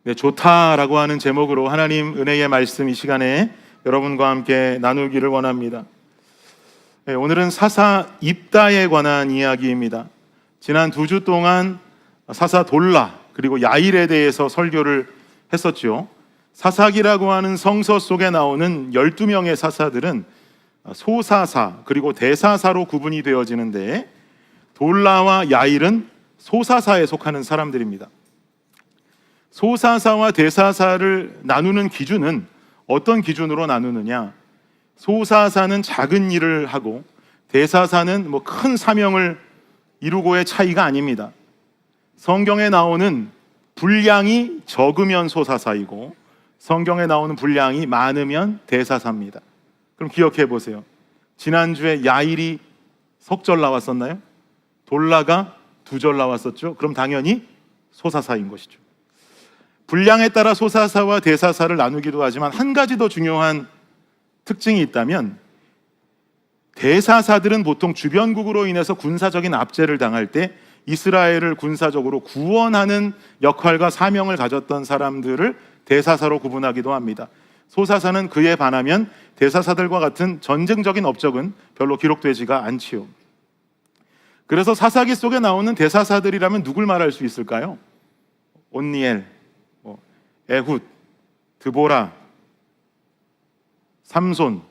네, 좋다라고 하는 제목으로 하나님 은혜의 말씀 이 시간에 여러분과 함께 나누기를 원합니다. 네, 오늘은 사사 입다에 관한 이야기입니다. 지난 2주 동안 사사 돌라 그리고 야일에 대해서 설교를 했었죠. 사사기라고 하는 성서 속에 나오는 12명의 사사들은 소사사 그리고 대사사로 구분이 되어지는데, 돌라와 야일은 소사사에 속하는 사람들입니다. 소사사와 대사사를 나누는 기준은 어떤 기준으로 나누느냐? 소사사는 작은 일을 하고 대사사는 큰 사명을 이루고의 차이가 아닙니다. 성경에 나오는 분량이 적으면 소사사이고 성경에 나오는 분량이 많으면 대사사입니다. 그럼 기억해 보세요. 지난주에 야일이 석절 나왔었나요? 돌라가 2절 나왔었죠? 그럼 당연히 소사사인 것이죠. 분량에 따라 소사사와 대사사를 나누기도 하지만 한 가지 더 중요한 특징이 있다면, 대사사들은 보통 주변국으로 인해서 군사적인 압제를 당할 때 이스라엘을 군사적으로 구원하는 역할과 사명을 가졌던 사람들을 대사사로 구분하기도 합니다. 소사사는 그에 반하면 대사사들과 같은 전쟁적인 업적은 별로 기록되지가 않지요. 그래서 사사기 속에 나오는 대사사들이라면 누굴 말할 수 있을까요? 온니엘, 에훗, 드보라, 삼손,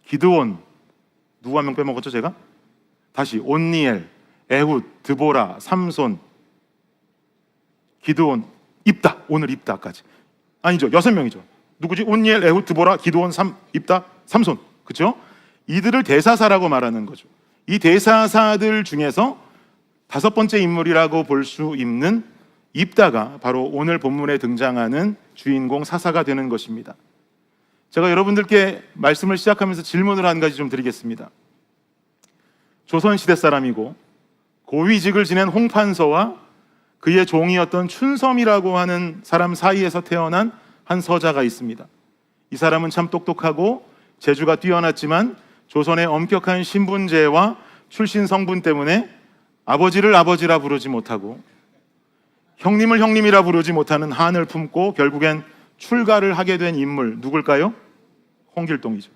기드온. 누구 한 명 빼먹었죠 제가? 다시 온니엘, 에훗, 드보라, 삼손, 기드온, 입다. 오늘 입다까지. 아니죠, 6명이죠. 누구지? 온니엘, 에훗, 드보라, 기드온, 입다, 삼손. 그렇죠? 이들을 대사사라고 말하는 거죠. 이 대사사들 중에서 5번째 인물이라고 볼 수 있는 입다가 바로 오늘 본문에 등장하는 주인공 사사가 되는 것입니다. 제가 여러분들께 말씀을 시작하면서 질문을 한 가지 좀 드리겠습니다. 조선시대 사람이고 고위직을 지낸 홍판서와 그의 종이었던 춘섬이라고 하는 사람 사이에서 태어난 한 서자가 있습니다. 이 사람은 참 똑똑하고 재주가 뛰어났지만 조선의 엄격한 신분제와 출신 성분 때문에 아버지를 아버지라 부르지 못하고 형님을 형님이라 부르지 못하는 한을 품고 결국엔 출가를 하게 된 인물, 누굴까요? 홍길동이죠.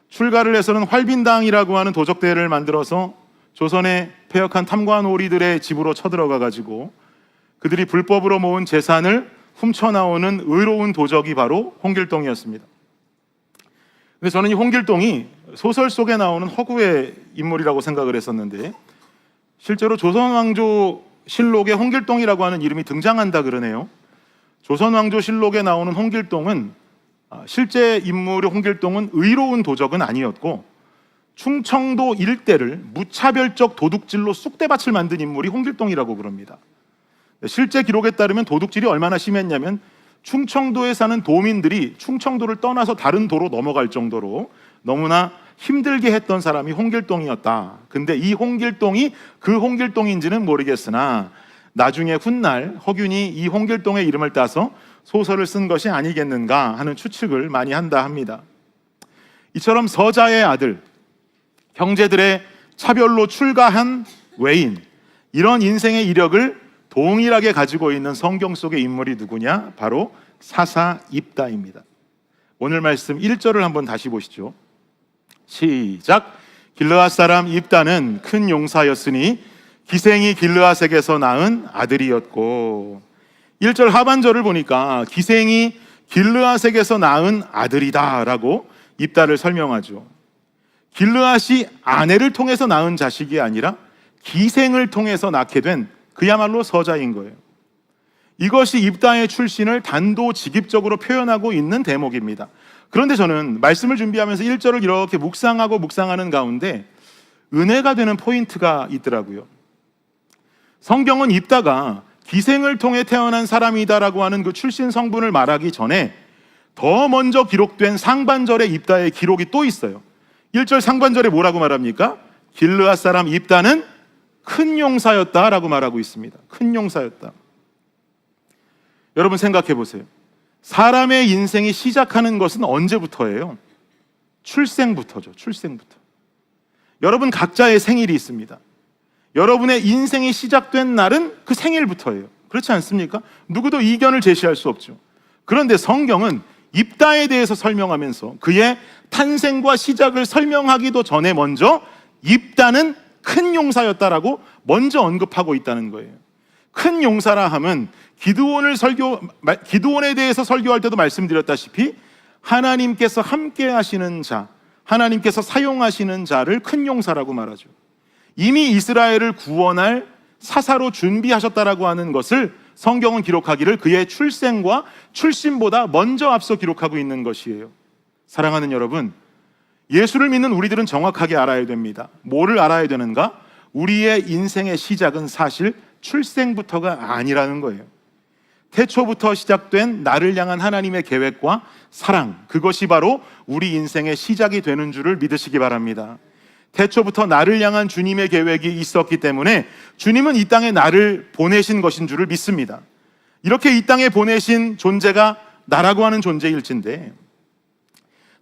출가를 해서는 활빈당이라고 하는 도적대를 만들어서 조선의 폐역한 탐관오리들의 집으로 쳐들어가 가지고 그들이 불법으로 모은 재산을 훔쳐나오는 의로운 도적이 바로 홍길동이었습니다. 근데 저는 이 홍길동이 소설 속에 나오는 허구의 인물이라고 생각을 했었는데, 실제로 조선왕조 실록에 홍길동이라고 하는 이름이 등장한다 그러네요. 조선왕조 실록에 나오는 홍길동은 실제 인물의 홍길동은 의로운 도적은 아니었고, 충청도 일대를 무차별적 도둑질로 쑥대밭을 만든 인물이 홍길동이라고 그럽니다. 실제 기록에 따르면 도둑질이 얼마나 심했냐면 충청도에 사는 도민들이 충청도를 떠나서 다른 도로 넘어갈 정도로 너무나 힘들게 했던 사람이 홍길동이었다. 근데 이 홍길동이 그 홍길동인지는 모르겠으나 나중에 훗날 허균이 이 홍길동의 이름을 따서 소설을 쓴 것이 아니겠는가 하는 추측을 많이 한다 합니다. 이처럼 서자의 아들, 형제들의 차별로 출가한 외인, 이런 인생의 이력을 동일하게 가지고 있는 성경 속의 인물이 누구냐? 바로 사사 입다입니다. 오늘 말씀 1절을 한번 다시 보시죠. 시작. 길르앗 사람 입다는 큰 용사였으니 기생이 길르앗에게서 낳은 아들이었고, 1절 하반절을 보니까 기생이 길르앗에게서 낳은 아들이다 라고 입다를 설명하죠. 길르앗이 아내를 통해서 낳은 자식이 아니라 기생을 통해서 낳게 된 그야말로 서자인 거예요. 이것이 입다의 출신을 단도직입적으로 표현하고 있는 대목입니다. 그런데 저는 말씀을 준비하면서 1절을 이렇게 묵상하는 가운데 은혜가 되는 포인트가 있더라고요. 성경은 입다가 기생을 통해 태어난 사람이다라고 하는 그 출신 성분을 말하기 전에 더 먼저 기록된 상반절의 입다의 기록이 또 있어요. 1절 상반절에 뭐라고 말합니까? 길르앗 사람 입다는 큰 용사였다라고 말하고 있습니다. 큰 용사였다. 여러분 생각해 보세요. 사람의 인생이 시작하는 것은 언제부터예요? 출생부터죠. 출생부터. 여러분 각자의 생일이 있습니다. 여러분의 인생이 시작된 날은 그 생일부터예요. 그렇지 않습니까? 누구도 이견을 제시할 수 없죠. 그런데 성경은 입다에 대해서 설명하면서 그의 탄생과 시작을 설명하기도 전에 먼저 입다는 큰 용사였다라고 먼저 언급하고 있다는 거예요. 큰 용사라 함은 기드온에 대해서 설교할 때도 말씀드렸다시피 하나님께서 함께 하시는 자, 하나님께서 사용하시는 자를 큰 용사라고 말하죠. 이미 이스라엘을 구원할 사사로 준비하셨다라고 하는 것을 성경은 기록하기를 그의 출생과 출신보다 먼저 앞서 기록하고 있는 것이에요. 사랑하는 여러분, 예수를 믿는 우리들은 정확하게 알아야 됩니다. 뭐를 알아야 되는가? 우리의 인생의 시작은 사실 출생부터가 아니라는 거예요. 태초부터 시작된 나를 향한 하나님의 계획과 사랑, 그것이 바로 우리 인생의 시작이 되는 줄을 믿으시기 바랍니다. 태초부터 나를 향한 주님의 계획이 있었기 때문에 주님은 이 땅에 나를 보내신 것인 줄을 믿습니다. 이렇게 이 땅에 보내신 존재가 나라고 하는 존재일진데,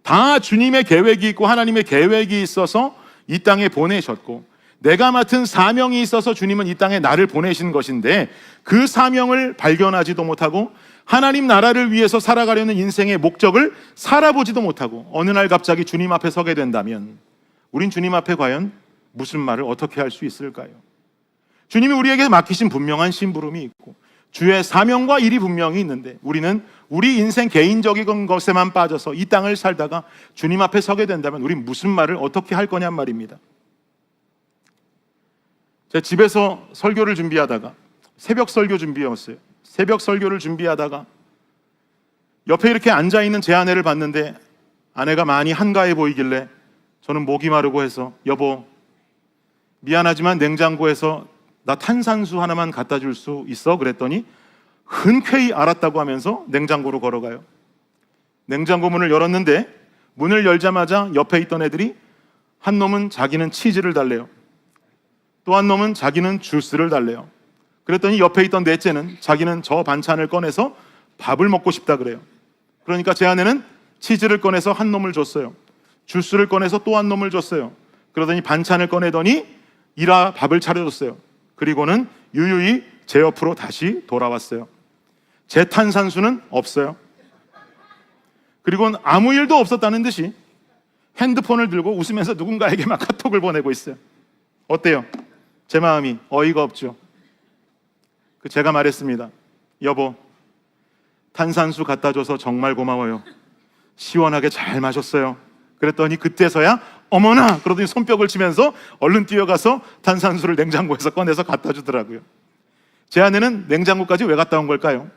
다 주님의 계획이 있고 하나님의 계획이 있어서 이 땅에 보내셨고, 내가 맡은 사명이 있어서 주님은 이 땅에 나를 보내신 것인데, 그 사명을 발견하지도 못하고 하나님 나라를 위해서 살아가려는 인생의 목적을 살아보지도 못하고 어느 날 갑자기 주님 앞에 서게 된다면 우린 주님 앞에 과연 무슨 말을 어떻게 할 수 있을까요? 주님이 우리에게 맡기신 분명한 심부름이 있고 주의 사명과 일이 분명히 있는데, 우리는 우리 인생 개인적인 것에만 빠져서 이 땅을 살다가 주님 앞에 서게 된다면 우린 무슨 말을 어떻게 할 거냔 말입니다. 제가 집에서 설교를 준비하다가, 새벽 설교 준비였어요. 새벽 설교를 준비하다가 옆에 이렇게 앉아있는 제 아내를 봤는데 아내가 많이 한가해 보이길래 저는 목이 마르고 해서, 여보 미안하지만 냉장고에서 나 탄산수 하나만 갖다 줄 수 있어? 그랬더니 흔쾌히 알았다고 하면서 냉장고로 걸어가요. 냉장고 문을 열었는데 문을 열자마자 옆에 있던 애들이 한 놈은 자기는 치즈를 달래요. 또 한 놈은 자기는 주스를 달래요. 그랬더니 옆에 있던 넷째는 자기는 저 반찬을 꺼내서 밥을 먹고 싶다 그래요. 그러니까 제 아내는 치즈를 꺼내서 한 놈을 줬어요. 주스를 꺼내서 또 한 놈을 줬어요. 그러더니 반찬을 꺼내더니 이라 밥을 차려줬어요. 그리고는 유유히 제 옆으로 다시 돌아왔어요. 제 탄산수는 없어요. 그리고는 아무 일도 없었다는 듯이 핸드폰을 들고 웃으면서 누군가에게 막 카톡을 보내고 있어요. 어때요? 제 마음이 어이가 없죠. 제가 말했습니다. 여보, 탄산수 갖다 줘서 정말 고마워요. 시원하게 잘 마셨어요. 그랬더니 그때서야 어머나! 그러더니 손뼉을 치면서 얼른 뛰어가서 탄산수를 냉장고에서 꺼내서 갖다 주더라고요. 제 아내는 냉장고까지 왜 갔다 온 걸까요?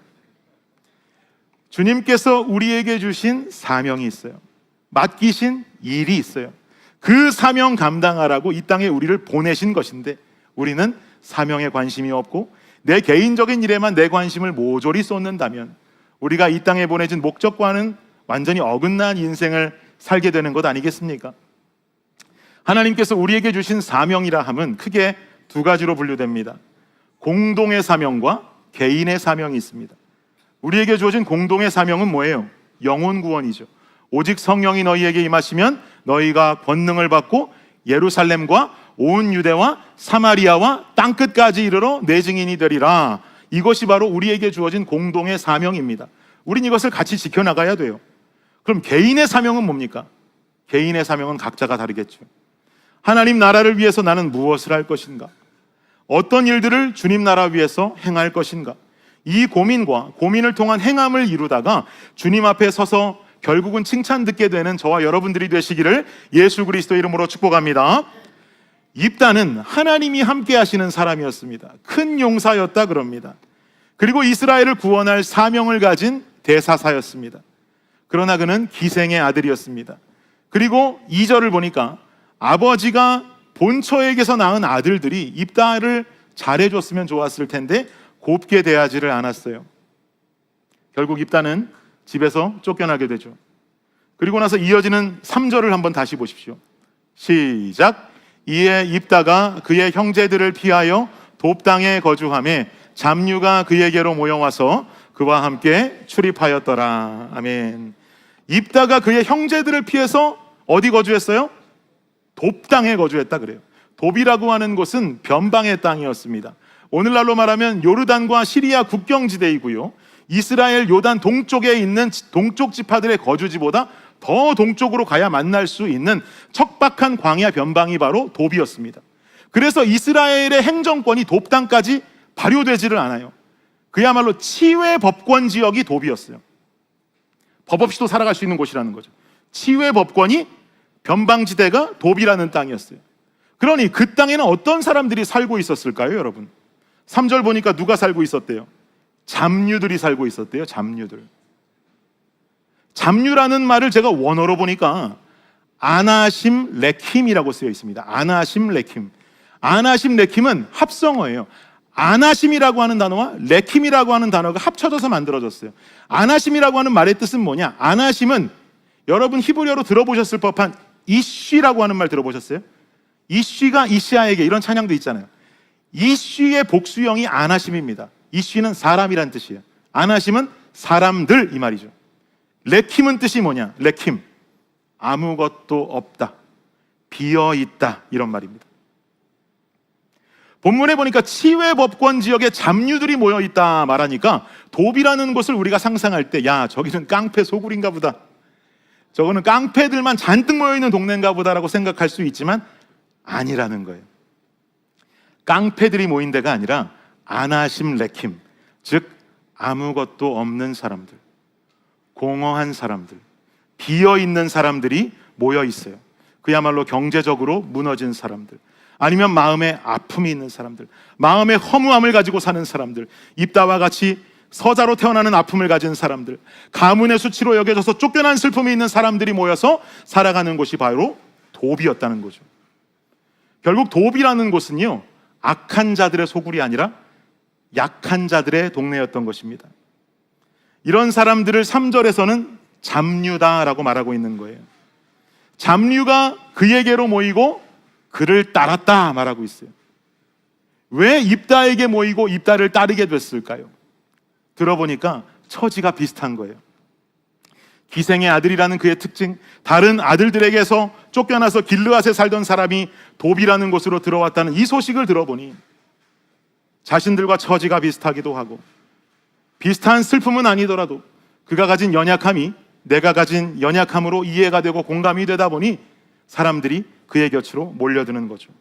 주님께서 우리에게 주신 사명이 있어요. 맡기신 일이 있어요. 그 사명 감당하라고 이 땅에 우리를 보내신 것인데, 우리는 사명에 관심이 없고 내 개인적인 일에만 내 관심을 모조리 쏟는다면 우리가 이 땅에 보내진 목적과는 완전히 어긋난 인생을 살게 되는 것 아니겠습니까? 하나님께서 우리에게 주신 사명이라 함은 크게 두 가지로 분류됩니다. 공동의 사명과 개인의 사명이 있습니다. 우리에게 주어진 공동의 사명은 뭐예요? 영혼 구원이죠. 오직 성령이 너희에게 임하시면 너희가 권능을 받고 예루살렘과 온 유대와 사마리아와 땅끝까지 이르러 내 증인이 되리라. 이것이 바로 우리에게 주어진 공동의 사명입니다. 우린 이것을 같이 지켜나가야 돼요. 그럼 개인의 사명은 뭡니까? 개인의 사명은 각자가 다르겠죠. 하나님 나라를 위해서 나는 무엇을 할 것인가? 어떤 일들을 주님 나라 위해서 행할 것인가? 이 고민을 통한 행함을 이루다가 주님 앞에 서서 결국은 칭찬 듣게 되는 저와 여러분들이 되시기를 예수 그리스도 이름으로 축복합니다. 입다는 하나님이 함께 하시는 사람이었습니다. 큰 용사였다 그럽니다. 그리고 이스라엘을 구원할 사명을 가진 대사사였습니다. 그러나 그는 기생의 아들이었습니다. 그리고 2절을 보니까 아버지가 본처에게서 낳은 아들들이 입다를 잘해줬으면 좋았을 텐데 곱게 대하지를 않았어요. 결국 입다는 집에서 쫓겨나게 되죠. 그리고 나서 이어지는 3절을 한번 다시 보십시오. 시작. 이에 입다가 그의 형제들을 피하여 돕당에 거주하며 잡류가 그에게로 모여와서 그와 함께 출입하였더라. 아멘. 입다가 그의 형제들을 피해서 어디 거주했어요? 돕당에 거주했다 그래요. 돕이라고 하는 곳은 변방의 땅이었습니다. 오늘날로 말하면 요르단과 시리아 국경지대이고요, 이스라엘 요단 동쪽에 있는 동쪽 지파들의 거주지보다 더 동쪽으로 가야 만날 수 있는 척박한 광야 변방이 바로 돕이었습니다. 그래서 이스라엘의 행정권이 돕 땅까지 발효되지를 않아요. 그야말로 치외 법권 지역이 돕이었어요. 법 없이도 살아갈 수 있는 곳이라는 거죠. 치외 법권이 변방지대가 돕이라는 땅이었어요. 그러니 그 땅에는 어떤 사람들이 살고 있었을까요, 여러분? 3절 보니까 누가 살고 있었대요? 잡류들이 살고 있었대요. 잡류들. 잡류라는 말을 제가 원어로 보니까 아나심 레킴이라고 쓰여 있습니다. 아나심 레킴. 아나심 레킴은 합성어예요. 아나심이라고 하는 단어와 레킴이라고 하는 단어가 합쳐져서 만들어졌어요. 아나심이라고 하는 말의 뜻은 뭐냐? 아나심은 여러분 히브리어로 들어보셨을 법한 이쉬라고 하는 말 들어보셨어요? 이쉬가 이시아에게, 이런 찬양도 있잖아요. 이쉬의 복수형이 아나심입니다. 이쉬는 사람이란 뜻이에요. 아나심은 사람들, 이 말이죠. 레킴은 뜻이 뭐냐? 레킴, 아무것도 없다, 비어있다, 이런 말입니다. 본문에 보니까 치외 법권 지역에 잡류들이 모여있다 말하니까 돕이라는 곳을 우리가 상상할 때, 야, 저기는 깡패 소굴인가 보다, 저거는 깡패들만 잔뜩 모여있는 동네인가 보다라고 생각할 수 있지만 아니라는 거예요. 깡패들이 모인 데가 아니라 아나심 레킴, 즉 아무것도 없는 사람들, 공허한 사람들, 비어있는 사람들이 모여 있어요. 그야말로 경제적으로 무너진 사람들, 아니면 마음에 아픔이 있는 사람들, 마음의 허무함을 가지고 사는 사람들, 입다와 같이 서자로 태어나는 아픔을 가진 사람들, 가문의 수치로 여겨져서 쫓겨난 슬픔이 있는 사람들이 모여서 살아가는 곳이 바로 돕이었다는 거죠. 결국 돕이라는 곳은요, 악한 자들의 소굴이 아니라 약한 자들의 동네였던 것입니다. 이런 사람들을 3절에서는 잡류다라고 말하고 있는 거예요. 잡류가 그에게로 모이고 그를 따랐다 말하고 있어요. 왜 입다에게 모이고 입다를 따르게 됐을까요? 들어보니까 처지가 비슷한 거예요. 기생의 아들이라는 그의 특징, 다른 아들들에게서 쫓겨나서 길르앗에 살던 사람이 돕이라는 곳으로 들어왔다는 이 소식을 들어보니 자신들과 처지가 비슷하기도 하고, 비슷한 슬픔은 아니더라도 그가 가진 연약함이 내가 가진 연약함으로 이해가 되고 공감이 되다 보니 사람들이 그의 곁으로 몰려드는 거죠.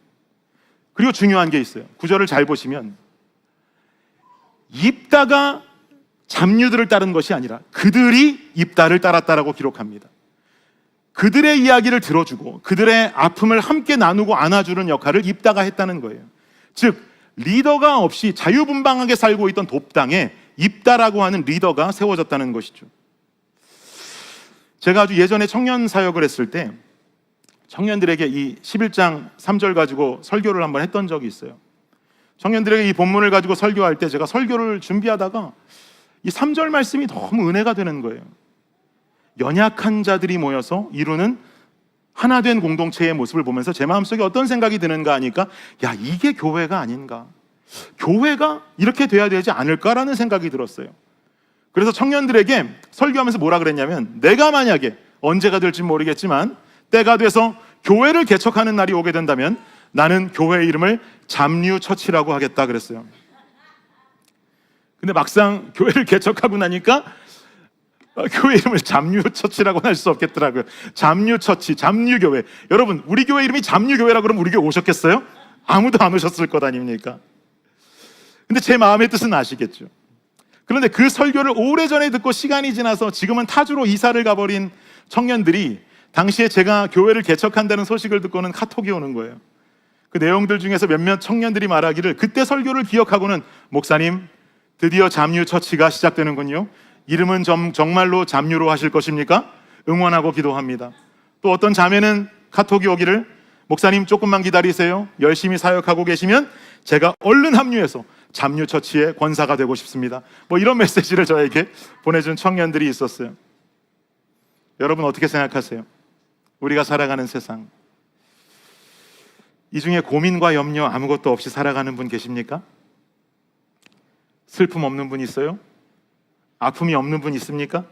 그리고 중요한 게 있어요. 구절을 잘 보시면 입다가 잡류들을 따른 것이 아니라 그들이 입다를 따랐다라고 기록합니다. 그들의 이야기를 들어주고 그들의 아픔을 함께 나누고 안아주는 역할을 입다가 했다는 거예요. 즉 리더가 없이 자유분방하게 살고 있던 돕당에 입다라고 하는 리더가 세워졌다는 것이죠. 제가 아주 예전에 청년 사역을 했을 때 청년들에게 이 11장 3절 가지고 설교를 한번 했던 적이 있어요. 청년들에게 이 본문을 가지고 설교할 때 제가 설교를 준비하다가 이 3절 말씀이 너무 은혜가 되는 거예요. 연약한 자들이 모여서 이루는 하나된 공동체의 모습을 보면서 제 마음속에 어떤 생각이 드는가 하니까, 야, 이게 교회가 아닌가, 교회가 이렇게 돼야 되지 않을까라는 생각이 들었어요. 그래서 청년들에게 설교하면서 뭐라 그랬냐면, 내가 만약에 언제가 될지 모르겠지만 때가 돼서 교회를 개척하는 날이 오게 된다면 나는 교회 이름을 잡류처치라고 하겠다 그랬어요. 근데 막상 교회를 개척하고 나니까 교회 이름을 잡류처치라고는 할 수 없겠더라고요. 잡류처치, 잡류교회. 여러분, 우리 교회 이름이 잡류교회라 그러면 우리 교회 오셨겠어요? 아무도 안 오셨을 것 아닙니까? 근데 제 마음의 뜻은 아시겠죠? 그런데 그 설교를 오래전에 듣고 시간이 지나서 지금은 타주로 이사를 가버린 청년들이 당시에 제가 교회를 개척한다는 소식을 듣고는 카톡이 오는 거예요. 그 내용들 중에서 몇몇 청년들이 말하기를, 그때 설교를 기억하고는 목사님, 드디어 잡류처치가 시작되는군요. 이름은 정말로 잡류로 하실 것입니까? 응원하고 기도합니다. 또 어떤 자매는 카톡이 오기를, 목사님 조금만 기다리세요. 열심히 사역하고 계시면 제가 얼른 합류해서 잡류처치의 권사가 되고 싶습니다. 뭐 이런 메시지를 저에게 보내준 청년들이 있었어요. 여러분 어떻게 생각하세요? 우리가 살아가는 세상, 이 중에 고민과 염려 아무것도 없이 살아가는 분 계십니까? 슬픔 없는 분 있어요? 아픔이 없는 분 있습니까?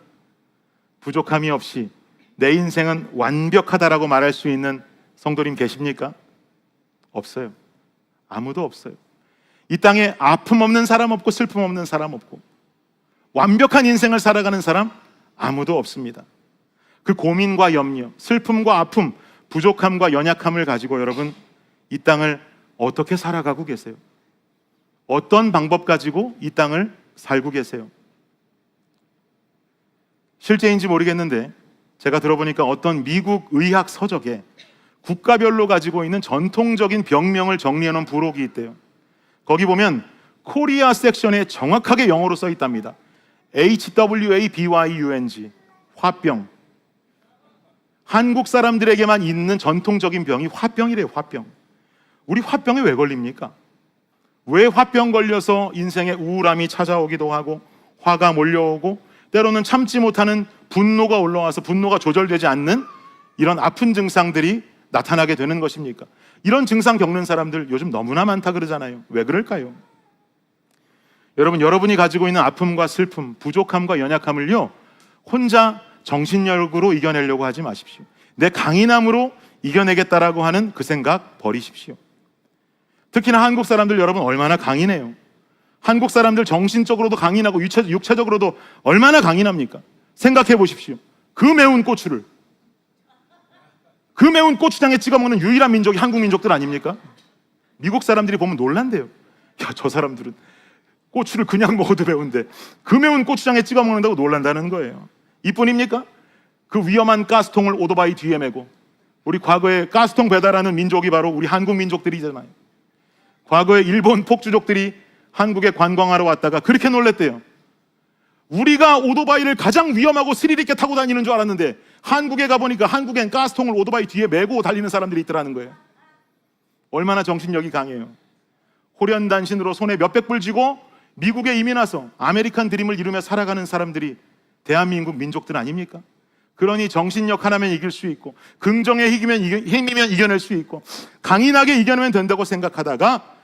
부족함이 없이 내 인생은 완벽하다라고 말할 수 있는 성도님 계십니까? 없어요. 아무도 없어요. 이 땅에 아픔 없는 사람 없고 슬픔 없는 사람 없고 완벽한 인생을 살아가는 사람 아무도 없습니다. 그 고민과 염려, 슬픔과 아픔, 부족함과 연약함을 가지고 여러분 이 땅을 어떻게 살아가고 계세요? 어떤 방법 가지고 이 땅을 살고 계세요? 실제인지 모르겠는데 제가 들어보니까 어떤 미국 의학 서적에 국가별로 가지고 있는 전통적인 병명을 정리해 놓은 부록이 있대요. 거기 보면 코리아 섹션에 정확하게 영어로 써 있답니다. HWABYUNG, 화병. 한국 사람들에게만 있는 전통적인 병이 화병이래요. 화병. 우리 화병에 왜 걸립니까? 왜 화병 걸려서 인생에 우울함이 찾아오기도 하고 화가 몰려오고 때로는 참지 못하는 분노가 올라와서 분노가 조절되지 않는 이런 아픈 증상들이 나타나게 되는 것입니까? 이런 증상 겪는 사람들 요즘 너무나 많다 그러잖아요. 왜 그럴까요? 여러분, 여러분이 가지고 있는 아픔과 슬픔, 부족함과 연약함을요 혼자 정신력으로 이겨내려고 하지 마십시오. 내 강인함으로 이겨내겠다라고 하는 그 생각 버리십시오. 특히나 한국 사람들 여러분 얼마나 강인해요. 한국 사람들 정신적으로도 강인하고 육체적으로도 얼마나 강인합니까? 생각해 보십시오. 그 매운 고추를 그 매운 고추장에 찍어 먹는 유일한 민족이 한국 민족들 아닙니까? 미국 사람들이 보면 놀란대요. 야, 저 사람들은 고추를 그냥 먹어도 매운데 그 매운 고추장에 찍어 먹는다고 놀란다는 거예요. 이뿐입니까? 그 위험한 가스통을 오토바이 뒤에 메고 우리 과거에 가스통 배달하는 민족이 바로 우리 한국 민족들이잖아요. 과거에 일본 폭주족들이 한국에 관광하러 왔다가 그렇게 놀랬대요. 우리가 오토바이를 가장 위험하고 스릴 있게 타고 다니는 줄 알았는데 한국에 가보니까 한국엔 가스통을 오토바이 뒤에 메고 달리는 사람들이 있더라는 거예요. 얼마나 정신력이 강해요. 호련단신으로 손에 몇백 불 쥐고 미국에 이민 와서 아메리칸 드림을 이루며 살아가는 사람들이 대한민국 민족들 아닙니까? 그러니 정신력 하나면 이길 수 있고 긍정의 힘이면 이겨낼 수 있고 강인하게 이겨내면 된다고 생각하다가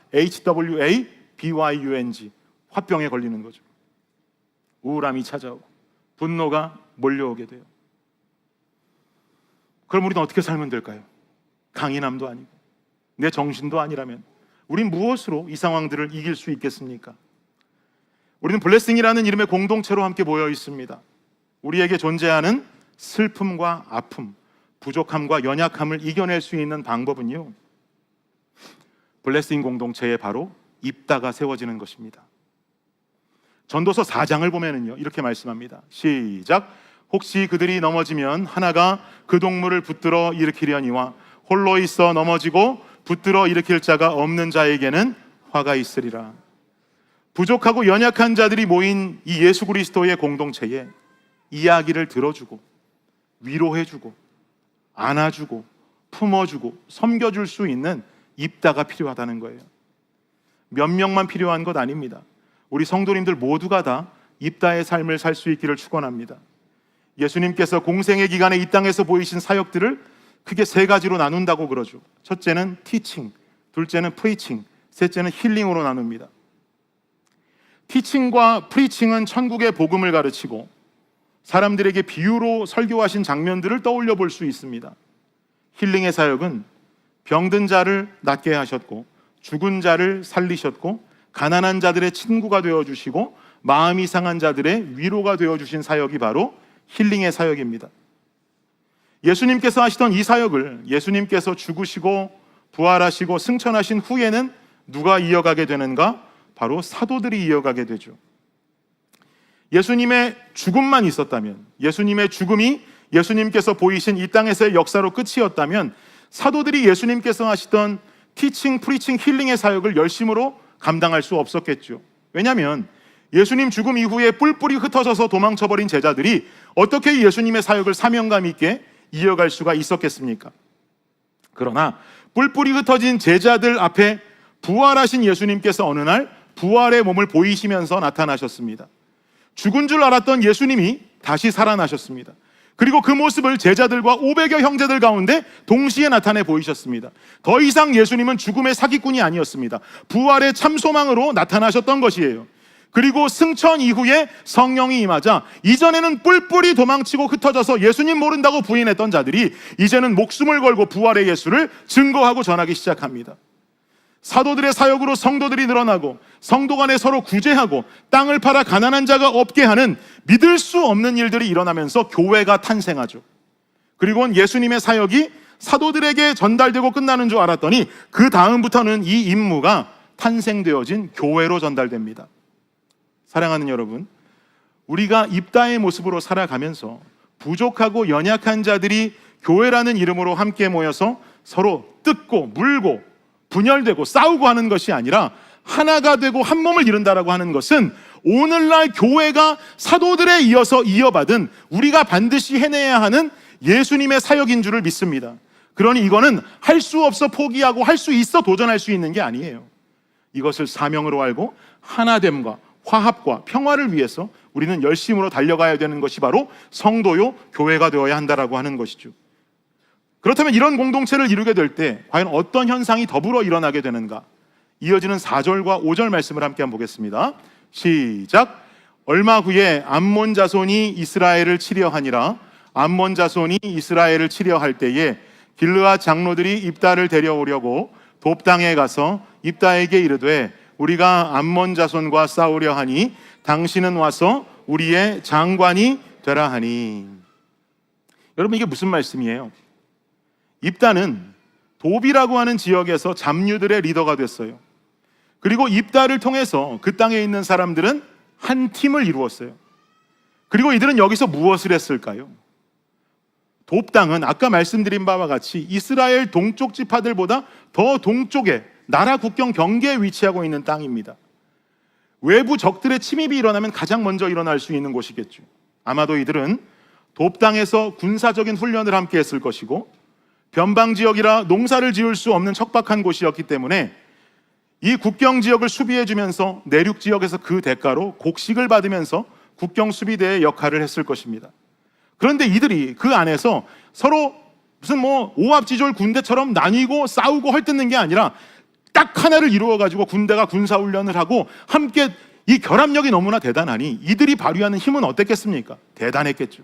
HWABYUNG 화병에 걸리는 거죠. 우울함이 찾아오고 분노가 몰려오게 돼요. 그럼 우리는 어떻게 살면 될까요? 강인함도 아니고 내 정신도 아니라면 우린 무엇으로 이 상황들을 이길 수 있겠습니까? 우리는 블레싱이라는 이름의 공동체로 함께 모여 있습니다. 우리에게 존재하는 슬픔과 아픔, 부족함과 연약함을 이겨낼 수 있는 방법은요 블레싱 공동체에 바로 입다가 세워지는 것입니다. 전도서 4장을 보면은요 이렇게 말씀합니다. 시작. 혹시 그들이 넘어지면 하나가 그 동물을 붙들어 일으키려니와 홀로 있어 넘어지고 붙들어 일으킬 자가 없는 자에게는 화가 있으리라. 부족하고 연약한 자들이 모인 이 예수 그리스도의 공동체에 이야기를 들어주고 위로해주고 안아주고 품어주고 섬겨줄 수 있는 입다가 필요하다는 거예요. 몇 명만 필요한 것 아닙니다. 우리 성도님들 모두가 다 입다의 삶을 살 수 있기를 축원합니다. 예수님께서 공생의 기간에 이 땅에서 보이신 사역들을 크게 세 가지로 나눈다고 그러죠. 첫째는 티칭, 둘째는 프리칭, 셋째는 힐링으로 나눕니다. 티칭과 프리칭은 천국의 복음을 가르치고 사람들에게 비유로 설교하신 장면들을 떠올려 볼 수 있습니다. 힐링의 사역은 병든 자를 낫게 하셨고 죽은 자를 살리셨고 가난한 자들의 친구가 되어주시고 마음이 상한 자들의 위로가 되어주신 사역이 바로 힐링의 사역입니다. 예수님께서 하시던 이 사역을 예수님께서 죽으시고 부활하시고 승천하신 후에는 누가 이어가게 되는가? 바로 사도들이 이어가게 되죠. 예수님의 죽음만 있었다면, 예수님의 죽음이 예수님께서 보이신 이 땅에서의 역사로 끝이었다면 사도들이 예수님께서 하시던 티칭, 프리칭, 힐링의 사역을 열심으로 감당할 수 없었겠죠. 왜냐하면 예수님 죽음 이후에 뿔뿔이 흩어져서 도망쳐버린 제자들이 어떻게 예수님의 사역을 사명감 있게 이어갈 수가 있었겠습니까? 그러나 뿔뿔이 흩어진 제자들 앞에 부활하신 예수님께서 어느 날 부활의 몸을 보이시면서 나타나셨습니다. 죽은 줄 알았던 예수님이 다시 살아나셨습니다. 그리고 그 모습을 제자들과 500여 형제들 가운데 동시에 나타내 보이셨습니다. 더 이상 예수님은 죽음의 사기꾼이 아니었습니다. 부활의 참소망으로 나타나셨던 것이에요. 그리고 승천 이후에 성령이 임하자 이전에는 뿔뿔이 도망치고 흩어져서 예수님 모른다고 부인했던 자들이 이제는 목숨을 걸고 부활의 예수를 증거하고 전하기 시작합니다. 사도들의 사역으로 성도들이 늘어나고 성도 간에 서로 구제하고 땅을 팔아 가난한 자가 없게 하는 믿을 수 없는 일들이 일어나면서 교회가 탄생하죠. 그리고는 예수님의 사역이 사도들에게 전달되고 끝나는 줄 알았더니 그 다음부터는 이 임무가 탄생되어진 교회로 전달됩니다. 사랑하는 여러분, 우리가 입다의 모습으로 살아가면서 부족하고 연약한 자들이 교회라는 이름으로 함께 모여서 서로 뜯고 물고 분열되고 싸우고 하는 것이 아니라 하나가 되고 한 몸을 이룬다라고 하는 것은 오늘날 교회가 사도들에 이어서 이어받은 우리가 반드시 해내야 하는 예수님의 사역인 줄을 믿습니다. 그러니 이거는 할 수 없어 포기하고 할 수 있어 도전할 수 있는 게 아니에요. 이것을 사명으로 알고 하나됨과 화합과 평화를 위해서 우리는 열심으로 달려가야 되는 것이 바로 성도요 교회가 되어야 한다라고 하는 것이죠. 그렇다면 이런 공동체를 이루게 될 때 과연 어떤 현상이 더불어 일어나게 되는가? 이어지는 4절과 5절 말씀을 함께 한번 보겠습니다. 시작. 얼마 후에 암몬 자손이 이스라엘을 치려 하니라. 암몬 자손이 이스라엘을 치려 할 때에 길르앗 장로들이 입다를 데려오려고 돕당에 가서 입다에게 이르되 우리가 암몬 자손과 싸우려 하니 당신은 와서 우리의 장관이 되라 하니. 여러분, 이게 무슨 말씀이에요? 입다는 도비라고 하는 지역에서 잡류들의 리더가 됐어요. 그리고 입다를 통해서 그 땅에 있는 사람들은 한 팀을 이루었어요. 그리고 이들은 여기서 무엇을 했을까요? 돕당은 아까 말씀드린 바와 같이 이스라엘 동쪽 지파들보다 더 동쪽에 나라 국경 경계에 위치하고 있는 땅입니다. 외부 적들의 침입이 일어나면 가장 먼저 일어날 수 있는 곳이겠죠. 아마도 이들은 돕당에서 군사적인 훈련을 함께 했을 것이고 변방지역이라 농사를 지을 수 없는 척박한 곳이었기 때문에 이 국경 지역을 수비해주면서 내륙 지역에서 그 대가로 곡식을 받으면서 국경 수비대의 역할을 했을 것입니다. 그런데 이들이 그 안에서 서로 무슨 오합지졸 군대처럼 나뉘고 싸우고 헐뜯는 게 아니라 딱 하나를 이루어가지고 군대가 군사훈련을 하고 함께 이 결합력이 너무나 대단하니 이들이 발휘하는 힘은 어땠겠습니까? 대단했겠죠.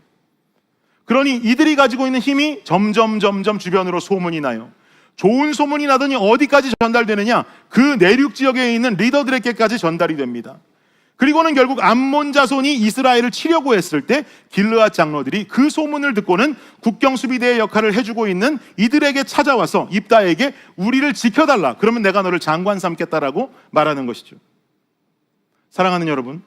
그러니 이들이 가지고 있는 힘이 점점 주변으로 소문이 나요. 좋은 소문이 나더니 어디까지 전달되느냐? 그 내륙 지역에 있는 리더들에게까지 전달이 됩니다. 그리고는 결국 암몬 자손이 이스라엘을 치려고 했을 때 길르앗 장로들이 그 소문을 듣고는 국경 수비대의 역할을 해주고 있는 이들에게 찾아와서 입다에게 우리를 지켜달라. 그러면 내가 너를 장관 삼겠다라고 말하는 것이죠. 사랑하는 여러분,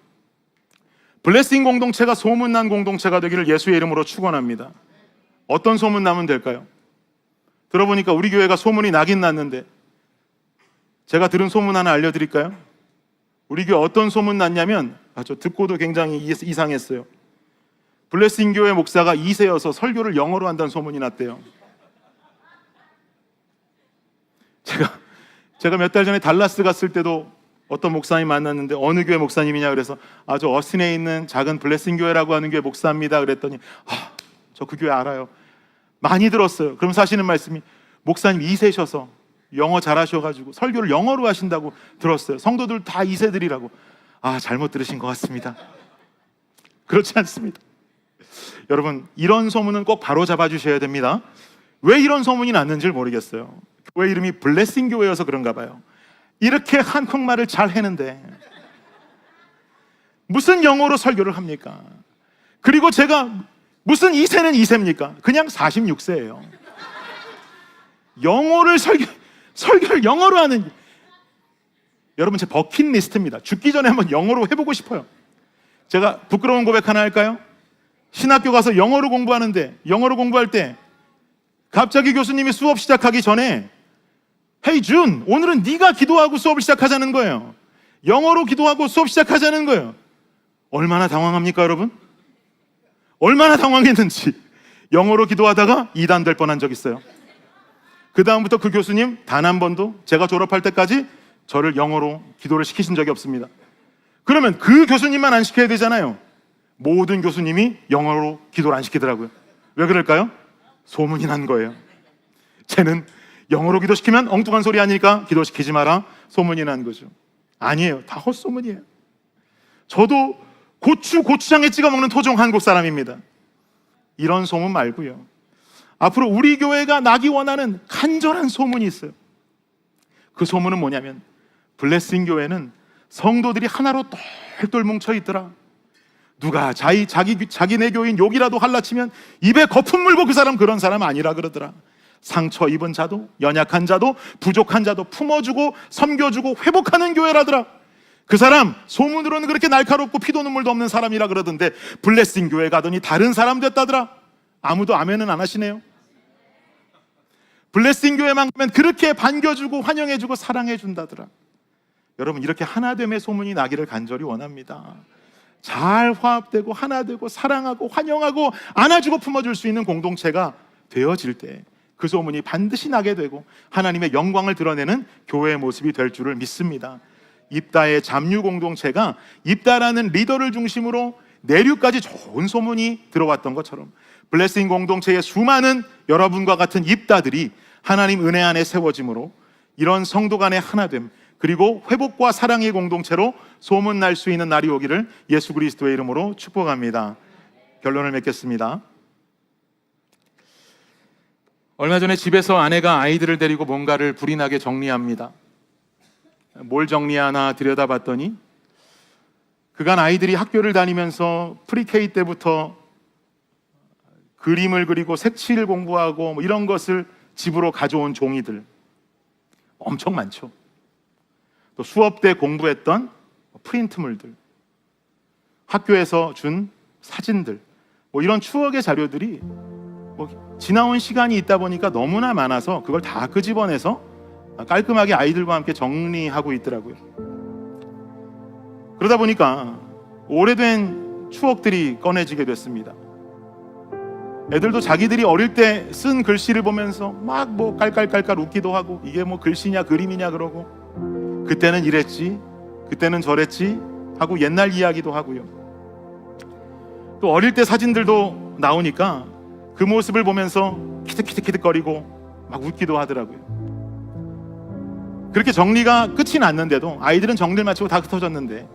블레싱 공동체가 소문난 공동체가 되기를 예수의 이름으로 축원합니다. 어떤 소문 나면 될까요? 들어보니까 우리 교회가 소문이 나긴 났는데 제가 들은 소문 하나 알려드릴까요? 우리 교회 어떤 소문 났냐면 저 듣고도 굉장히 이상했어요. 블레싱 교회 목사가 2세여서 설교를 영어로 한다는 소문이 났대요. 제가 몇 달 전에 달라스 갔을 때도 어떤 목사님 만났는데 어느 교회 목사님이냐 그래서 저 어스틴에 있는 작은 블레싱 교회라고 하는 교회 목사입니다 그랬더니 저 그 교회 알아요. 많이 들었어요. 그럼 하시는 말씀이 목사님 2세셔서 영어 잘하셔가지고 설교를 영어로 하신다고 들었어요. 성도들 다 2세들이라고. 잘못 들으신 것 같습니다. 그렇지 않습니다. 여러분, 이런 소문은 꼭 바로 잡아주셔야 됩니다. 왜 이런 소문이 났는지를 모르겠어요. 교회 이름이 블레싱 교회여서 그런가 봐요. 이렇게 한국말을 잘 해는데 무슨 영어로 설교를 합니까? 그리고 제가 무슨 2세는 2세입니까? 그냥 46세예요. 영어를 설교를 영어로 하는, 여러분 제 버킷리스트입니다. 죽기 전에 한번 영어로 해보고 싶어요. 제가 부끄러운 고백 하나 할까요? 신학교 가서 영어로 공부하는데 영어로 공부할 때 갑자기 교수님이 수업 시작하기 전에 Hey 준, 오늘은 네가 기도하고 수업을 시작하자는 거예요. 영어로 기도하고 수업 시작하자는 거예요. 얼마나 당황합니까 여러분? 얼마나 당황했는지. 영어로 기도하다가 이단될 뻔한 적 있어요. 그 다음부터 그 교수님 단 한 번도 제가 졸업할 때까지 저를 영어로 기도를 시키신 적이 없습니다. 그러면 그 교수님만 안 시켜야 되잖아요. 모든 교수님이 영어로 기도를 안 시키더라고요. 왜 그럴까요? 소문이 난 거예요. 쟤는 영어로 기도시키면 엉뚱한 소리 하니까 기도시키지 마라. 소문이 난 거죠. 아니에요. 다 헛소문이에요. 저도 고추장에 찍어 먹는 토종 한국 사람입니다. 이런 소문 말고요. 앞으로 우리 교회가 나기 원하는 간절한 소문이 있어요. 그 소문은 뭐냐면 블레싱 교회는 성도들이 하나로 똘똘 뭉쳐 있더라. 누가 자기네 교인 욕이라도 할라치면 입에 거품 물고 그 사람 그런 사람 아니라 그러더라. 상처 입은 자도 연약한 자도 부족한 자도 품어주고 섬겨주고 회복하는 교회라더라. 그 사람 소문으로는 그렇게 날카롭고 피도 눈물도 없는 사람이라 그러던데 블레싱 교회 가더니 다른 사람 됐다더라. 아무도 아멘은 안 하시네요. 블레싱 교회만 가면 그렇게 반겨주고 환영해주고 사랑해준다더라. 여러분, 이렇게 하나됨의 소문이 나기를 간절히 원합니다. 잘 화합되고 하나되고 사랑하고 환영하고 안아주고 품어줄 수 있는 공동체가 되어질 때 그 소문이 반드시 나게 되고 하나님의 영광을 드러내는 교회의 모습이 될 줄을 믿습니다. 입다의 잡류 공동체가 입다라는 리더를 중심으로 내류까지 좋은 소문이 들어왔던 것처럼 블레싱 공동체의 수많은 여러분과 같은 입다들이 하나님 은혜 안에 세워짐으로 이런 성도 간의 하나됨 그리고 회복과 사랑의 공동체로 소문날 수 있는 날이 오기를 예수 그리스도의 이름으로 축복합니다. 결론을 맺겠습니다. 얼마 전에 집에서 아내가 아이들을 데리고 뭔가를 불이 나게 정리합니다. 뭘 정리하나 들여다봤더니 그간 아이들이 학교를 다니면서 프리K 때부터 그림을 그리고 색칠 공부하고 뭐 이런 것을 집으로 가져온 종이들 엄청 많죠. 또 수업 때 공부했던 프린트물들, 학교에서 준 사진들, 뭐 이런 추억의 자료들이 뭐 지나온 시간이 있다 보니까 너무나 많아서 그걸 다 끄집어내서 깔끔하게 아이들과 함께 정리하고 있더라고요. 그러다 보니까 오래된 추억들이 꺼내지게 됐습니다. 애들도 자기들이 어릴 때 쓴 글씨를 보면서 막 뭐 깔깔깔깔 웃기도 하고 이게 뭐 글씨냐 그림이냐 그러고 그때는 이랬지 그때는 저랬지 하고 옛날 이야기도 하고요. 또 어릴 때 사진들도 나오니까 그 모습을 보면서 키득키득키득거리고 막 웃기도 하더라고요. 그렇게 정리가 끝이 났는데도 아이들은 정리를 마치고 다 흩어졌는데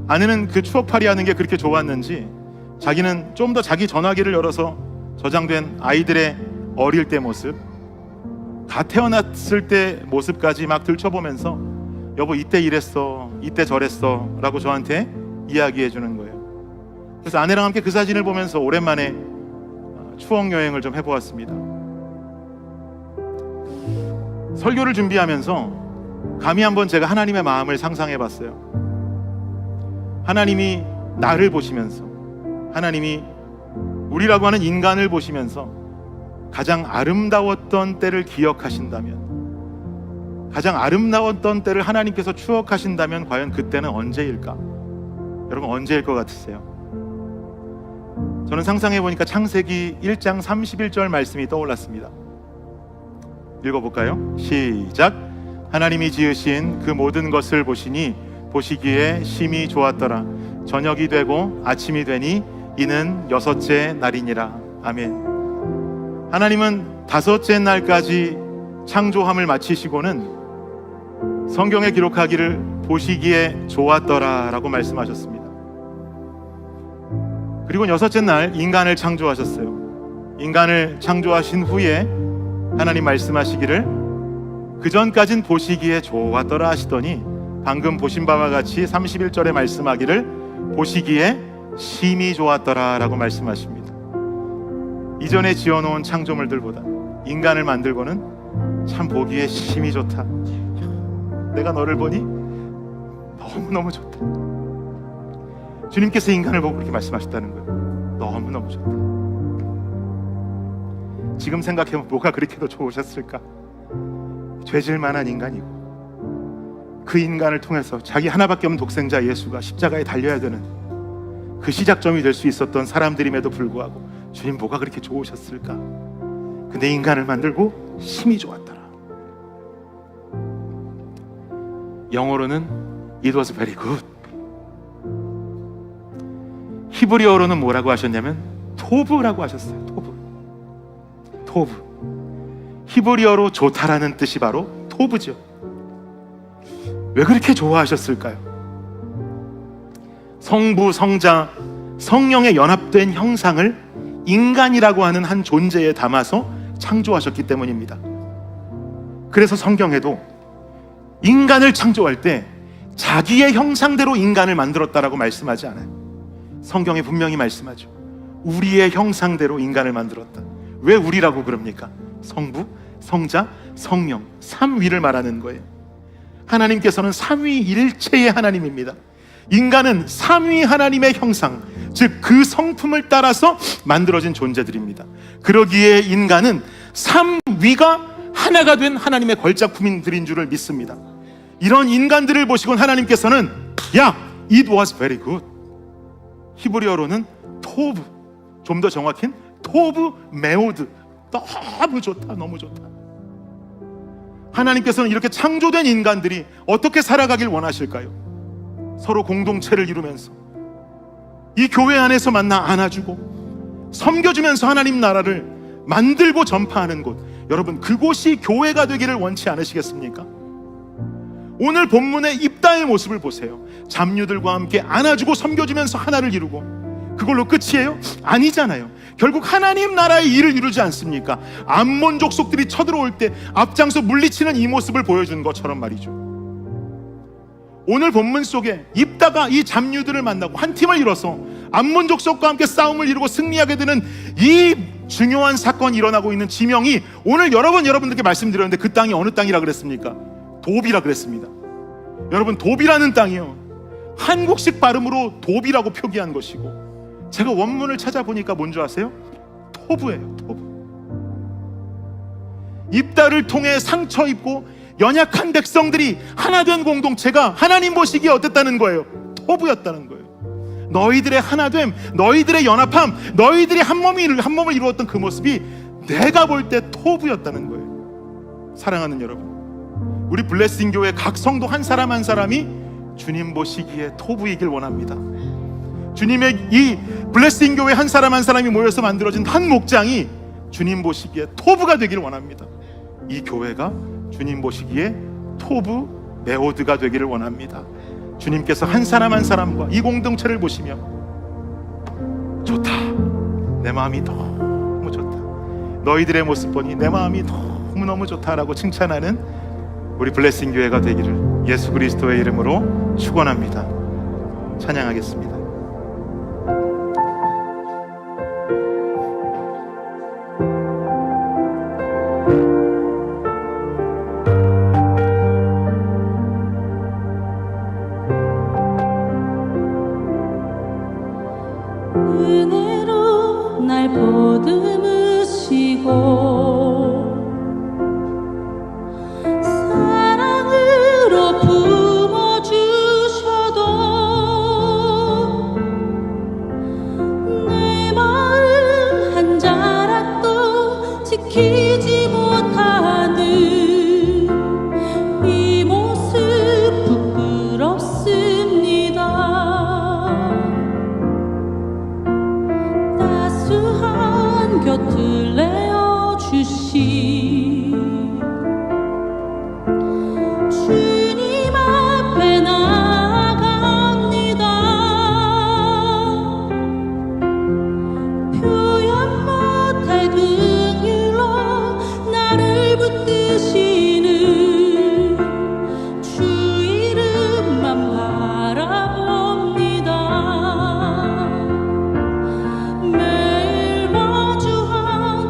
아내는 그 추억팔이 하는 게 그렇게 좋았는지 자기는 좀 더 자기 전화기를 열어서 저장된 아이들의 어릴 때 모습, 갓 태어났을 때 모습까지 막 들춰보면서 여보 이때 이랬어 이때 저랬어 라고 저한테 이야기해 주는 거예요. 그래서 아내랑 함께 그 사진을 보면서 오랜만에 추억 여행을 좀 해보았습니다. 설교를 준비하면서 감히 한번 제가 하나님의 마음을 상상해 봤어요. 하나님이 나를 보시면서 하나님이 우리라고 하는 인간을 보시면서 가장 아름다웠던 때를 기억하신다면, 가장 아름다웠던 때를 하나님께서 추억하신다면 과연 그때는 언제일까? 여러분 언제일 것 같으세요? 저는 상상해 보니까 창세기 1장 31절 말씀이 떠올랐습니다. 읽어볼까요? 시작. 하나님이 지으신 그 모든 것을 보시니 보시기에 심히 좋았더라. 저녁이 되고 아침이 되니 이는 여섯째 날이니라. 아멘. 하나님은 다섯째 날까지 창조함을 마치시고는 성경에 기록하기를 보시기에 좋았더라 라고 말씀하셨습니다. 그리고 여섯째 날 인간을 창조하셨어요. 인간을 창조하신 후에 하나님 말씀하시기를 그 전까진 보시기에 좋았더라 하시더니 방금 보신 바와 같이 31절에 말씀하기를 보시기에 심히 좋았더라 라고 말씀하십니다. 이전에 지어놓은 창조물들보다 인간을 만들고는 참 보기에 심히 좋다. 내가 너를 보니 너무너무 좋다. 주님께서 인간을 보고 그렇게 말씀하셨다는 거예요. 너무너무 좋다. 지금 생각해보면 뭐가 그렇게도 좋으셨을까? 죄질 만한 인간이고 그 인간을 통해서 자기 하나밖에 없는 독생자 예수가 십자가에 달려야 되는 그 시작점이 될 수 있었던 사람들임에도 불구하고 주님 뭐가 그렇게 좋으셨을까? 근데 인간을 만들고 심히 좋았더라. 영어로는 It was very good. 히브리어로는 뭐라고 하셨냐면 토브라고 하셨어요. 토브. 히브리어로 좋다라는 뜻이 바로 토브죠. 왜 그렇게 좋아하셨을까요? 성부, 성자, 성령의 연합된 형상을 인간이라고 하는 한 존재에 담아서 창조하셨기 때문입니다. 그래서 성경에도 인간을 창조할 때 자기의 형상대로 인간을 만들었다라고 말씀하지 않아요. 성경에 분명히 말씀하죠. 우리의 형상대로 인간을 만들었다. 왜 우리라고 그럽니까? 성부, 성자, 성령, 삼위를 말하는 거예요. 하나님께서는 삼위일체의 하나님입니다. 인간은 삼위 하나님의 형상, 즉 그 성품을 따라서 만들어진 존재들입니다. 그러기에 인간은 삼위가 하나가 된 하나님의 걸작품들인 줄을 믿습니다. 이런 인간들을 보시곤 하나님께서는 야, it was very good. 히브리어로는 토브, 좀 더 정확힌 토브 메오드, 너무 좋다, 너무 좋다. 하나님께서는 이렇게 창조된 인간들이 어떻게 살아가길 원하실까요? 서로 공동체를 이루면서 이 교회 안에서 만나 안아주고 섬겨주면서 하나님 나라를 만들고 전파하는 곳, 여러분 그곳이 교회가 되기를 원치 않으시겠습니까? 오늘 본문의 입다의 모습을 보세요. 잡류들과 함께 안아주고 섬겨주면서 하나를 이루고 그걸로 끝이에요? 아니잖아요. 결국 하나님 나라의 일을 이루지 않습니까? 암몬 족속들이 쳐들어올 때 앞장서 물리치는 이 모습을 보여준 것처럼 말이죠. 오늘 본문 속에 입다가 이 잡류들을 만나고 한 팀을 이뤄서 암몬 족속과 함께 싸움을 이루고 승리하게 되는 이 중요한 사건이 일어나고 있는 지명이 오늘 여러분들께 말씀드렸는데, 그 땅이 어느 땅이라 그랬습니까? 도비라 그랬습니다. 여러분, 도비라는 땅이요, 한국식 발음으로 도비라고 표기한 것이고, 제가 원문을 찾아보니까 뭔지 아세요? 토브예요. 토브. 입다를 통해 상처 입고 연약한 백성들이 하나 된 공동체가 하나님 보시기에 어땠다는 거예요? 토브였다는 거예요. 너희들의 하나됨, 너희들의 연합함, 너희들이 한 몸을 이루었던 그 모습이 내가 볼 때 토브였다는 거예요. 사랑하는 여러분, 우리 블레싱 교회 각 성도 한 사람 한 사람이 주님 보시기에 토브이길 원합니다. 주님의 이 블레싱 교회 한 사람 한 사람이 모여서 만들어진 한 목장이 주님 보시기에 토브가 되길 원합니다. 이 교회가 주님 보시기에 토브 메오드가 되기를 원합니다. 주님께서 한 사람 한 사람과 이 공동체를 보시며 좋다, 내 마음이 너무 좋다, 너희들의 모습 보니 내 마음이 너무너무 좋다라고 칭찬하는 우리 블레싱 교회가 되기를 예수 그리스도의 이름으로 축원합니다. 찬양하겠습니다. 은혜로 날 보듬으시고 사랑으로 품어주셔도 내 마음 한 자락도 지키지 못하는 이 모습 부끄럽습니다. 따스한 곁을 내어주시 주님 앞에 나아갑니다. 표현 못할 긍휼로 나를 붙드시는 주 이름만 바라봅니다. 매일 마주한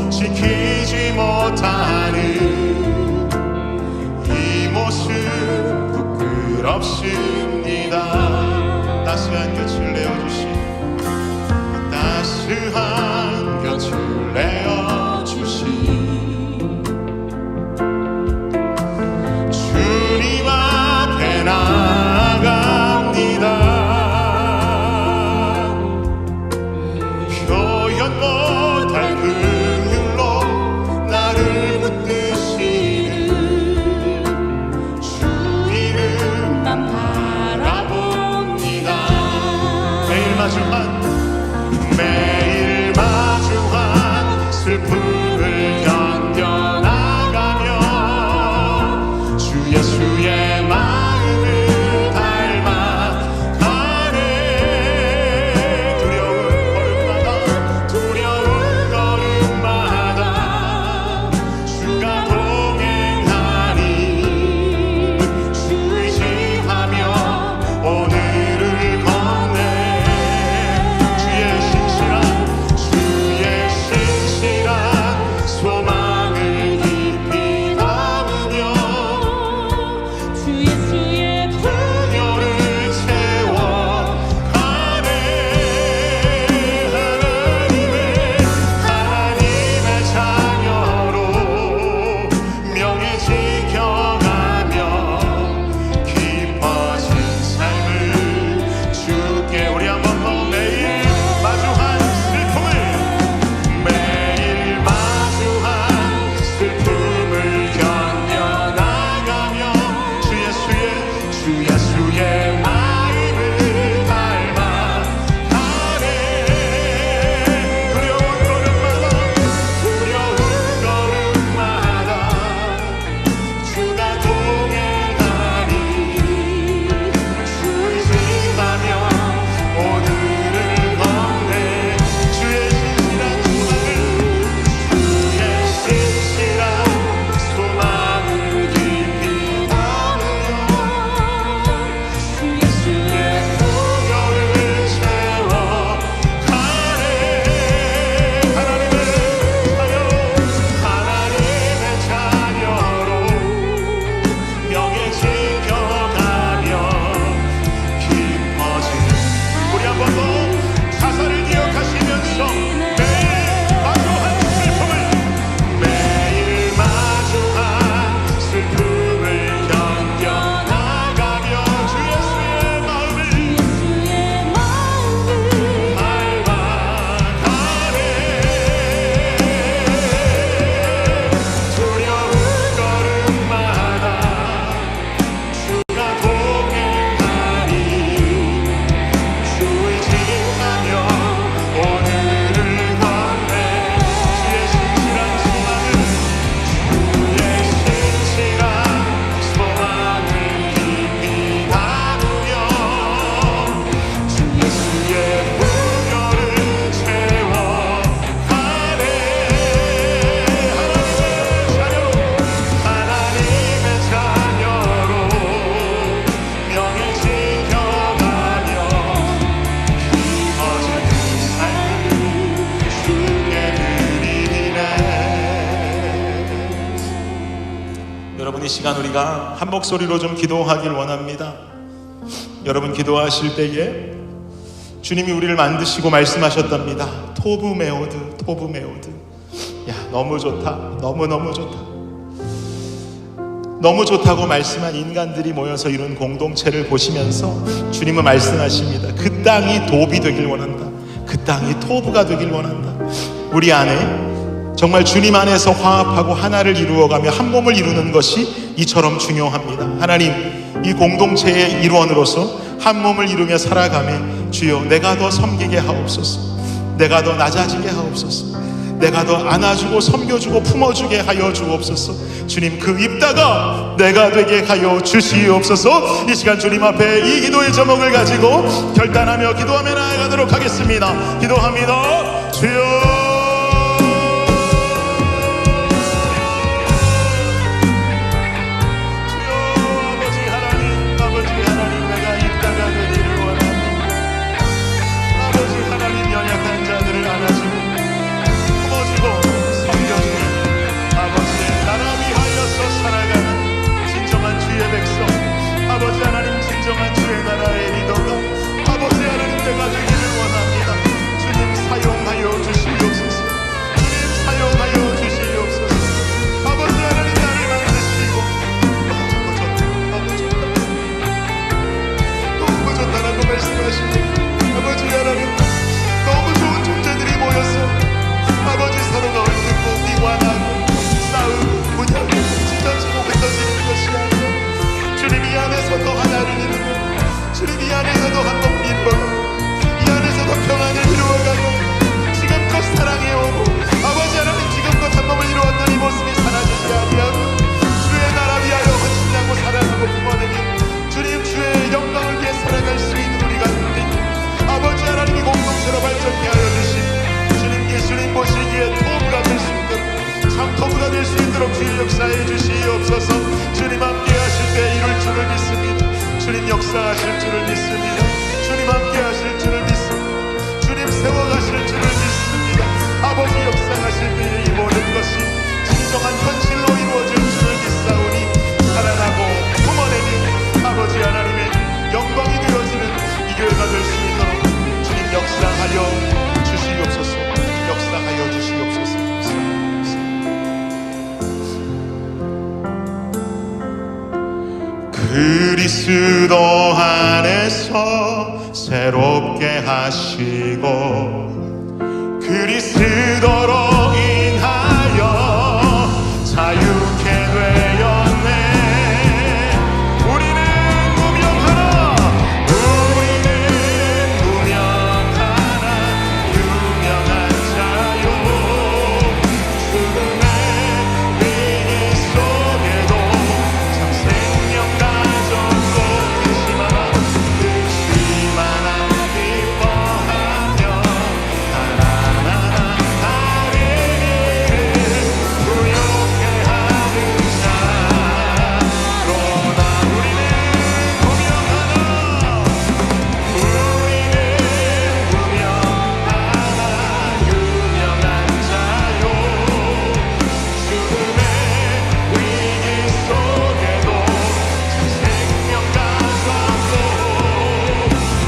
지키지 못하는 이 모습 부끄럽습니다. 따스한 곁을 내어주신 따스한 곁을 내어주신 주님 앞에 나갑니다. 표현 못할 긍휼로 나를 붙드시는 주 이름만 바라봅니다. 매일 마주한 슬픔을 견뎌나가며 주 예수의 마음을 닮아가네. 두려운 걸음마다 주가 동행하니 주 의지하며 오늘을 걷네. 주의 신실한 소망을 깊이 담으며 주 예수의 풍요를 채워가네. 하나님의 자녀로 명예 지켜가며 깊어진 삶을 주께 우리 한번 더 매일 마주한 슬픔을 견뎌나가며 주 예수의 마음을 닮아가네. 두려운 걸음마다 주가 동행하니 주 의지하며 오늘을 걷네. 주의 신실한 소망을 깊이 담으며 주 예수의 풍요를 채워가네. 하나님의 자녀로 명예 지켜가며 깊어진 우리 한 번 더 가사를 기억하시면서 매일 마주한 슬픔을 견뎌나가며 주 예수의 마음을 닮아가네. 두려운 걸음마다 주가 동행하니 주 의지하며 오늘을 걷네. 주의 신실한 소망을 깊이 담으며 주 예수의 풍요를 채워가네. 하나님의 자녀로 명예 지켜가며 깊어진 삶을 주께 드리네. 여러분, 이 시간 우리가 한 목소리로 좀 기도하길 원합니다. 여러분, 기도하실 때에 주님이 우리를 만드시고 말씀하셨답니다. 토브메오드. 야, 너무 좋다. 너무너무 좋다. 너무 좋다고 말씀한 인간들이 모여서 이룬 공동체를 보시면서 주님은 말씀하십니다. 그 땅이 돕이 되길 원한다. 그 땅이 토브가 되길 원한다. 우리 안에 정말 주님 안에서 화합하고 하나를 이루어가며 한 몸을 이루는 것이 이처럼 중요합니다. 하나님, 이 공동체의 일원으로서 한 몸을 이루며 살아가며 주여 내가 더 섬기게 하옵소서. 내가 더 낮아지게 하옵소서. 내가 더 안아주고 섬겨주고 품어주게 하여 주옵소서. 주님, 그 입다가 내가 되게 하여 주시옵소서. 이 시간 주님 앞에 이 기도의 제목을 가지고 결단하며 기도하며 나아가도록 하겠습니다. 기도합니다. 주여, 연약한 자들을 안아주고 품어주고 주시옵소서. 주님 함께 하실 때 이룰 줄을 믿습니다. 주님 역사하실 줄을 믿습니다. 주님 함께 하실 줄을 믿습니다. 주님 세워가실 줄을 믿습니다. 아버지 역사하실 때에 이 모든 것이 진정한 현실로 이루어질 줄을 믿사오니 사랑하고 품어내는 아버지 하나님의 영광이 되어지는 이 교회가 될 수 있도록 주님 역사하여 주시옵소서. 역사하여 주시옵소서. 그리스도 안에서 새롭게 하시고 그리스도로 인하여 자유케 되었네. 우리는 무명하나 유명한 자요. 죽음의 위기 속에도 참 생명 가졌고 극심하나 기뻐하며 하나나나 하리니 부욕해 하는 자로다. 우리는 무명하나 유명한 자요. 죽음의 위기 속에도 참 생명 가졌고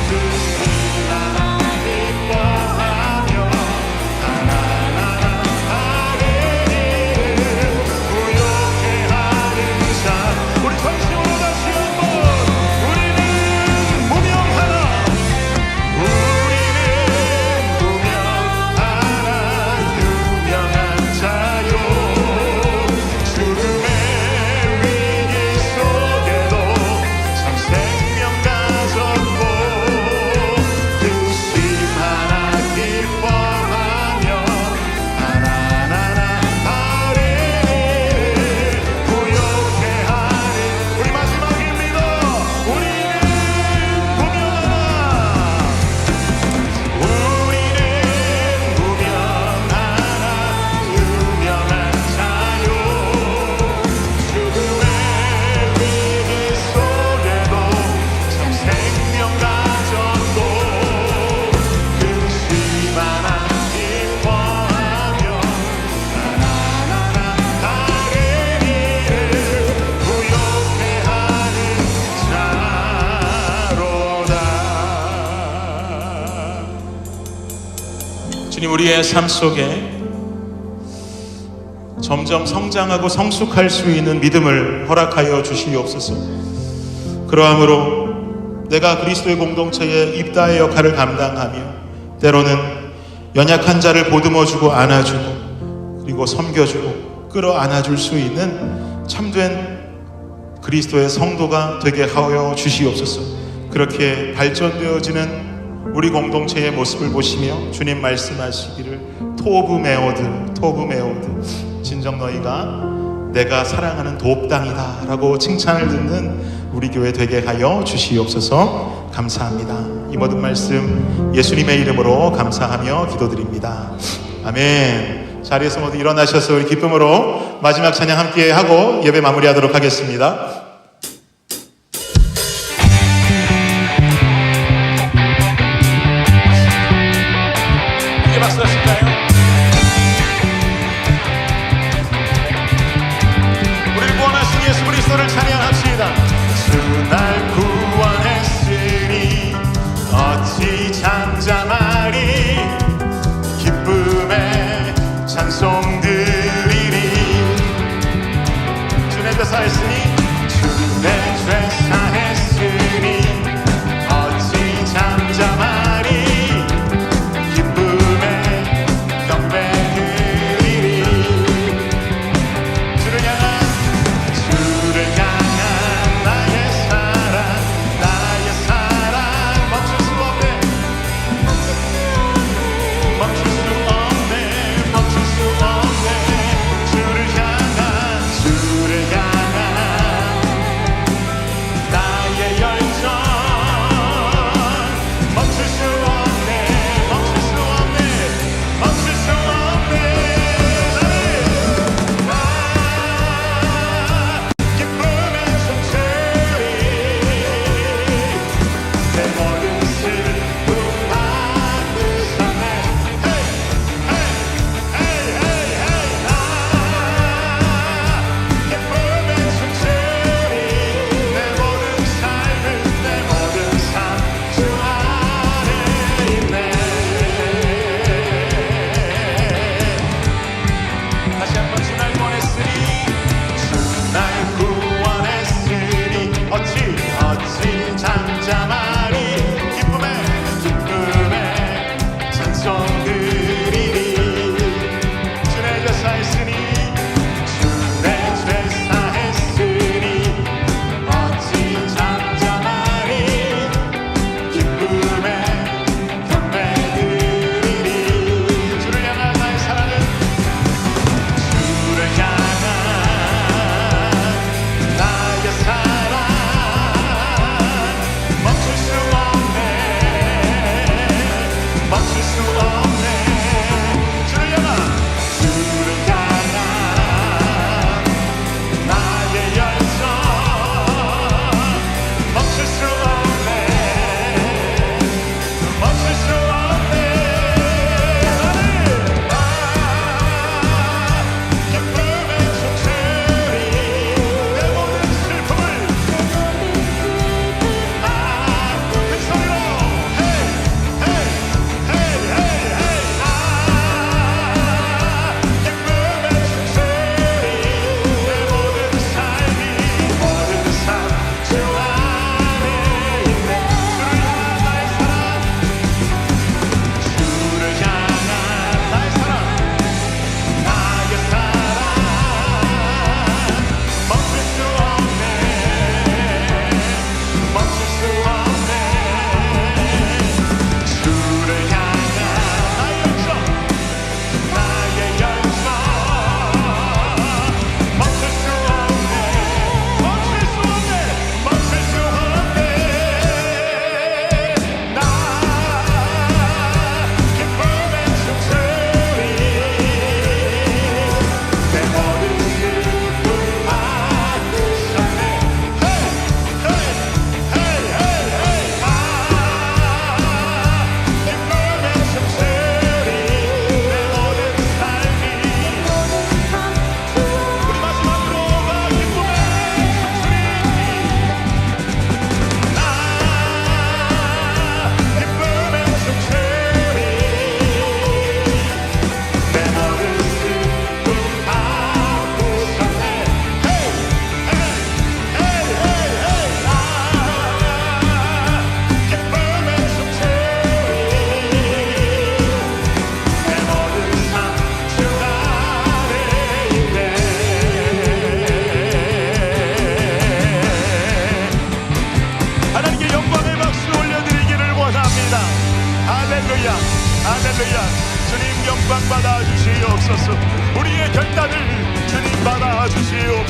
극심하나 기뻐하며 하나나나 하리니 부욕해 하는 자. 우리 정신으로 다시 한번 우리는 무명하나 유명한 자요. 죽음의 위기 속에도 참 생명 가졌고 극심하나 기뻐하며 하나나나 하리니 부욕해 하는 우리 마지막입니다. 우리는 무명하나 유명한 자요. 죽음의 위기 속에도 참 생명 가졌고 극심하나 기뻐하며 하나나나 하리니를 부욕해 하는 자로다. 주님, 우리의 삶 속에 점점 성장하고 성숙할 수 있는 믿음을 허락하여 주시옵소서. 그러함으로 내가 그리스도의 공동체의 입다의 역할을 감당하며 때로는 연약한 자를 보듬어주고 안아주고 그리고 섬겨주고 끌어안아줄 수 있는 참된 그리스도의 성도가 되게 하여 주시옵소서. 그렇게 발전되어지는 우리 공동체의 모습을 보시며 주님 말씀하시기를 토브 메오드 진정 너희가 내가 사랑하는 돕당이다 라고 칭찬을 듣는 우리 교회 되게 하여 주시옵소서. 감사합니다. 이 모든 말씀 예수님의 이름으로 감사하며 기도드립니다. 아멘. 자리에서 모두 일어나셔서 우리 기쁨으로 마지막 찬양 함께 하고 예배 마무리하도록 하겠습니다. 박수 하실까요? 우리를 구원하신 예수 그리스도를 찬양합시다. 주 날 구원했으니 어찌 잠잠하리. 기쁨의 찬송 드리리. 주 내 죄 사했으니 주 내 죄 사했으니 어찌 잠잠하리. 주를 향한 나의 열정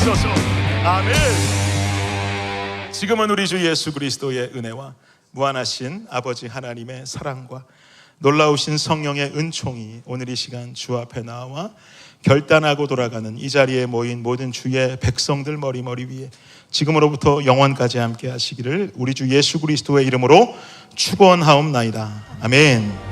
주옵소서. 아멘. 지금은 우리 주 예수 그리스도의 은혜와 무한하신 아버지 하나님의 사랑과 놀라우신 성령의 은총이 오늘 이 시간 주 앞에 나와 결단하고 돌아가는 이 자리에 모인 모든 주의 백성들 머리 위에 지금으로부터 영원까지 함께 하시기를 우리 주 예수 그리스도의 이름으로 축원하옵나이다. 아멘.